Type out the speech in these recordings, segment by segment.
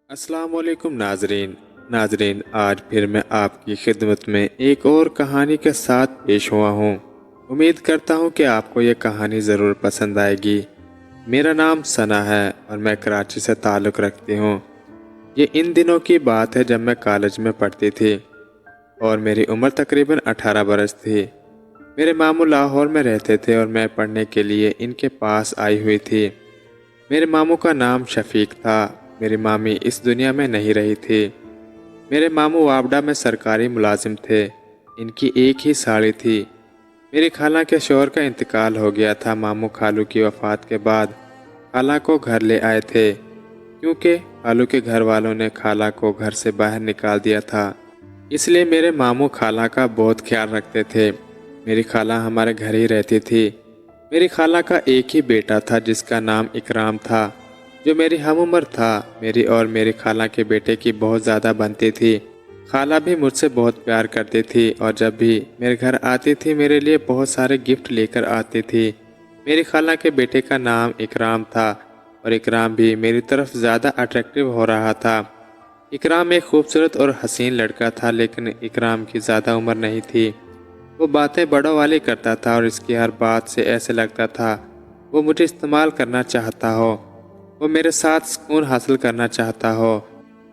السلام علیکم ناظرین آج پھر میں آپ کی خدمت میں ایک اور کہانی کے ساتھ پیش ہوا ہوں۔ امید کرتا ہوں کہ آپ کو یہ کہانی ضرور پسند آئے گی۔ میرا نام ثنا ہے اور میں کراچی سے تعلق رکھتی ہوں۔ یہ ان دنوں کی بات ہے جب میں کالج میں پڑھتی تھی اور میری عمر تقریباً 18 برس تھی۔ میرے ماموں لاہور میں رہتے تھے اور میں پڑھنے کے لیے ان کے پاس آئی ہوئی تھی۔ میرے ماموں کا نام شفیق تھا۔ میری مامی اس دنیا میں نہیں رہی تھی۔ میرے ماموں وابڈا میں سرکاری ملازم تھے۔ ان کی ایک ہی ساڑی تھی۔ میری خالہ کے شوہر کا انتقال ہو گیا تھا۔ ماموں خالو کی وفات کے بعد خالہ کو گھر لے آئے تھے، کیونکہ خالو کے گھر والوں نے خالہ کو گھر سے باہر نکال دیا تھا۔ اس لیے میرے ماموں خالہ کا بہت خیال رکھتے تھے۔ میری خالہ ہمارے گھر ہی رہتی تھی۔ میری خالہ کا ایک ہی بیٹا تھا جس کا نام اکرام تھا، جو میری ہم عمر تھا۔ میری اور میری خالہ کے بیٹے کی بہت زیادہ بنتی تھی۔ خالہ بھی مجھ سے بہت پیار کرتی تھی اور جب بھی میرے گھر آتی تھی میرے لیے بہت سارے گفٹ لے کر آتی تھی۔ میری خالہ کے بیٹے کا نام اکرام تھا اور اکرام بھی میری طرف زیادہ اٹریکٹیو ہو رہا تھا۔ اکرام ایک خوبصورت اور حسین لڑکا تھا، لیکن اکرام کی زیادہ عمر نہیں تھی۔ وہ باتیں بڑوں والی کرتا تھا اور اس کی ہر بات سے ایسے لگتا تھا وہ مجھے استعمال کرنا چاہتا ہو، وہ میرے ساتھ سکون حاصل کرنا چاہتا ہو۔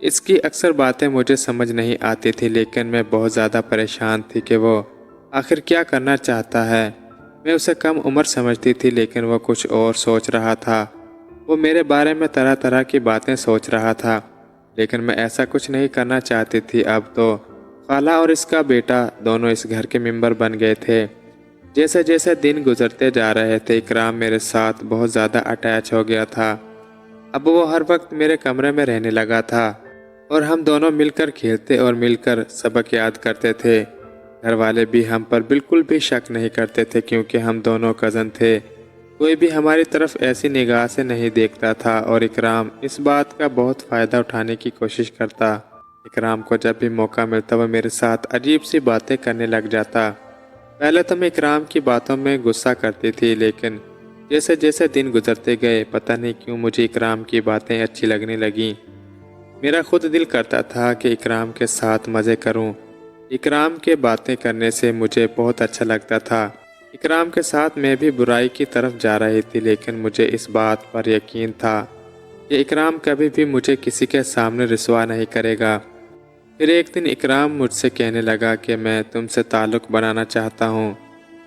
اس کی اکثر باتیں مجھے سمجھ نہیں آتی تھی، لیکن میں بہت زیادہ پریشان تھی کہ وہ آخر کیا کرنا چاہتا ہے۔ میں اسے کم عمر سمجھتی تھی، لیکن وہ کچھ اور سوچ رہا تھا۔ وہ میرے بارے میں طرح طرح کی باتیں سوچ رہا تھا، لیکن میں ایسا کچھ نہیں کرنا چاہتی تھی۔ اب تو خالہ اور اس کا بیٹا دونوں اس گھر کے ممبر بن گئے تھے۔ جیسے جیسے دن گزرتے جا رہے تھے اکرام میرے ساتھ بہت زیادہ اٹیچ ہو گیا تھا۔ اب وہ ہر وقت میرے کمرے میں رہنے لگا تھا اور ہم دونوں مل کر کھیلتے اور مل کر سبق یاد کرتے تھے۔ گھر والے بھی ہم پر بالکل بھی شک نہیں کرتے تھے، کیونکہ ہم دونوں کزن تھے۔ کوئی بھی ہماری طرف ایسی نگاہ سے نہیں دیکھتا تھا اور اکرام اس بات کا بہت فائدہ اٹھانے کی کوشش کرتا۔ اکرام کو جب بھی موقع ملتا وہ میرے ساتھ عجیب سی باتیں کرنے لگ جاتا۔ پہلے تو میں اکرام کی باتوں میں غصہ کرتی تھی، لیکن جیسے جیسے دن گزرتے گئے پتہ نہیں کیوں مجھے اکرام کی باتیں اچھی لگنے لگیں۔ میرا خود دل کرتا تھا کہ اکرام کے ساتھ مزے کروں۔ اکرام کے باتیں کرنے سے مجھے بہت اچھا لگتا تھا۔ اکرام کے ساتھ میں بھی برائی کی طرف جا رہی تھی، لیکن مجھے اس بات پر یقین تھا کہ اکرام کبھی بھی مجھے کسی کے سامنے رسوا نہیں کرے گا۔ پھر ایک دن اکرام مجھ سے کہنے لگا کہ میں تم سے تعلق بنانا چاہتا ہوں۔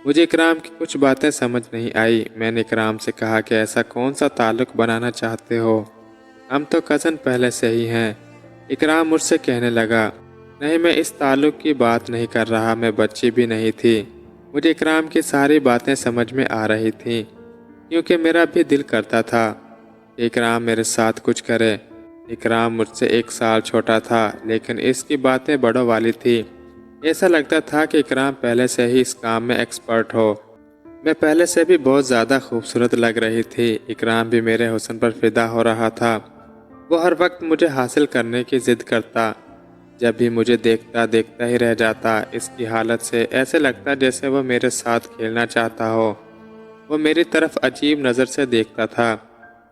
مجھے اکرام کی کچھ باتیں سمجھ نہیں آئی۔ میں نے اکرام سے کہا کہ ایسا کون سا تعلق بنانا چاہتے ہو، ہم تو کزن پہلے سے ہی ہیں۔ اکرام مجھ سے کہنے لگا، نہیں میں اس تعلق کی بات نہیں کر رہا، میں بچی بھی نہیں تھی۔ مجھے اکرام کی ساری باتیں سمجھ میں آ رہی تھیں، کیونکہ میرا بھی دل کرتا تھا کہ اکرام میرے ساتھ کچھ کرے۔ اکرام مجھ سے 1 سال چھوٹا تھا، لیکن اس کی باتیں بڑوں والی تھی۔ ایسا لگتا تھا کہ اکرام پہلے سے ہی اس کام میں ایکسپرٹ ہو۔ میں پہلے سے بھی بہت زیادہ خوبصورت لگ رہی تھی۔ اکرام بھی میرے حسن پر فدا ہو رہا تھا۔ وہ ہر وقت مجھے حاصل کرنے کی ضد کرتا۔ جب بھی مجھے دیکھتا دیکھتا ہی رہ جاتا۔ اس کی حالت سے ایسے لگتا جیسے وہ میرے ساتھ کھیلنا چاہتا ہو۔ وہ میری طرف عجیب نظر سے دیکھتا تھا۔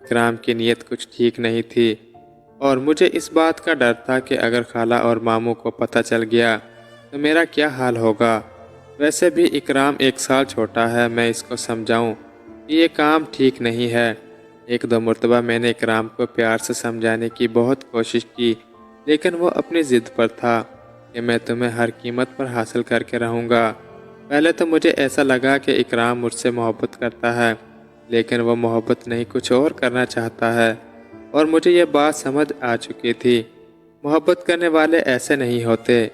اکرام کی نیت کچھ ٹھیک نہیں تھی اور مجھے اس بات کا ڈر تھا کہ اگر خالہ اور ماموں کو پتہ چل گیا تو میرا کیا حال ہوگا۔ ویسے بھی اکرام 1 سال چھوٹا ہے، میں اس کو سمجھاؤں کہ یہ کام ٹھیک نہیں ہے۔ 1-2 مرتبہ میں نے اکرام کو پیار سے سمجھانے کی بہت کوشش کی، لیکن وہ اپنی ضد پر تھا کہ میں تمہیں ہر قیمت پر حاصل کر کے رہوں گا۔ پہلے تو مجھے ایسا لگا کہ اکرام مجھ سے محبت کرتا ہے، لیکن وہ محبت نہیں کچھ اور کرنا چاہتا ہے، اور مجھے یہ بات سمجھ آ چکی تھی۔ محبت کرنے والے ایسے نہیں ہوتے۔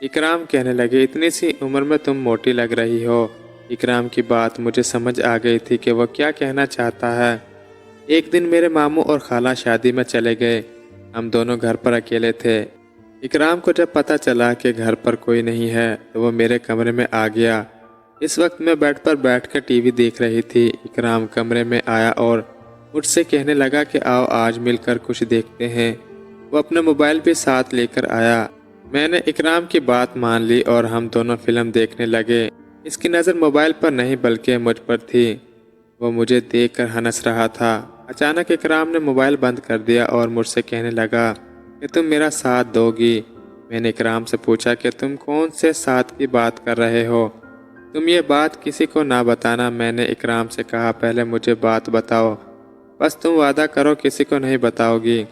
اکرام کہنے لگے، اتنی سی عمر میں تم موٹی لگ رہی ہو۔ اکرام کی بات مجھے سمجھ آ گئی تھی کہ وہ کیا کہنا چاہتا ہے۔ ایک دن میرے ماموں اور خالہ شادی میں چلے گئے۔ ہم دونوں گھر پر اکیلے تھے۔ اکرام کو جب پتہ چلا کہ گھر پر کوئی نہیں ہے تو وہ میرے کمرے میں آ گیا۔ اس وقت میں بیڈ پر بیٹھ کر ٹی وی دیکھ رہی تھی۔ اکرام کمرے میں آیا اور مجھ سے کہنے لگا کہ آؤ آج مل کر کچھ دیکھتے ہیں۔ وہ اپنا موبائل بھی ساتھ لے کر آیا۔ میں نے اکرام کی بات مان لی اور ہم دونوں فلم دیکھنے لگے۔ اس کی نظر موبائل پر نہیں بلکہ مجھ پر تھی۔ وہ مجھے دیکھ کر ہنس رہا تھا۔ اچانک اکرام نے موبائل بند کر دیا اور مجھ سے کہنے لگا، کہ تم میرا ساتھ دو گی۔ میں نے اکرام سے پوچھا کہ تم کون سے ساتھ کی بات کر رہے ہو؟ تم یہ بات کسی کو نہ بتانا۔ میں نے اکرام سے کہا پہلے مجھے بات بتاؤ، بس تم وعدہ کرو کسی کو نہیں بتاؤ گی۔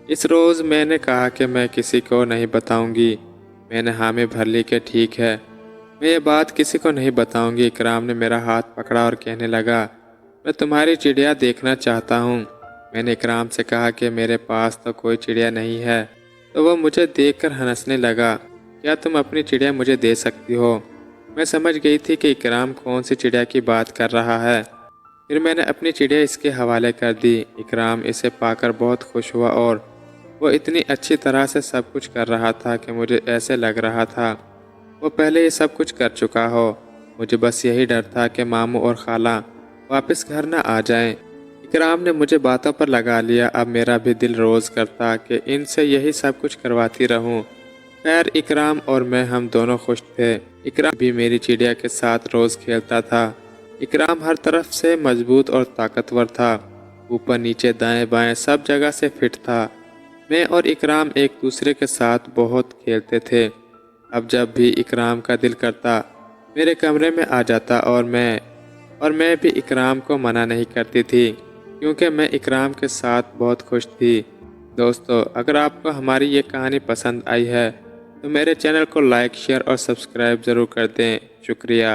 اس روز میں نے کہا کہ میں کسی کو نہیں بتاؤں گی۔ میں نے حامی بھر لی کہ ٹھیک ہے، میں یہ بات کسی کو نہیں بتاؤں گی۔ اکرام نے میرا ہاتھ پکڑا اور کہنے لگا میں تمہاری چڑیا دیکھنا چاہتا ہوں۔ میں نے اکرام سے کہا کہ میرے پاس تو کوئی چڑیا نہیں ہے، تو وہ مجھے دیکھ کر ہنسنے لگا۔ کیا تم اپنی چڑیا مجھے دے سکتی ہو؟ میں سمجھ گئی تھی کہ اکرام کون سی چڑیا کی بات کر رہا ہے۔ پھر میں نے اپنی چڑیا اس کے حوالے کر دی۔ اکرام اسے پا کر بہت خوش ہوا اور وہ اتنی اچھی طرح سے سب کچھ کر رہا تھا کہ مجھے ایسے لگ رہا تھا وہ پہلے یہ سب کچھ کر چکا ہو۔ مجھے بس یہی ڈر تھا کہ ماموں اور خالہ واپس گھر نہ آ جائیں۔ اکرام نے مجھے باتوں پر لگا لیا۔ اب میرا بھی دل روز کرتا کہ ان سے یہی سب کچھ کرواتی رہوں۔ خیر اکرام اور میں ہم دونوں خوش تھے۔ اکرام بھی میری چڑیا کے ساتھ روز کھیلتا تھا۔ اکرام ہر طرف سے مضبوط اور طاقتور تھا، اوپر نیچے دائیں بائیں سب جگہ سے فٹ تھا۔ میں اور اکرام ایک دوسرے کے ساتھ بہت کھیلتے تھے۔ اب جب بھی اکرام کا دل کرتا میرے کمرے میں آ جاتا اور میں بھی اکرام کو منع نہیں کرتی تھی، کیونکہ میں اکرام کے ساتھ بہت خوش تھی۔ دوستو، اگر آپ کو ہماری یہ کہانی پسند آئی ہے تو میرے چینل کو لائک، شیئر اور سبسکرائب ضرور کر دیں۔ شکریہ۔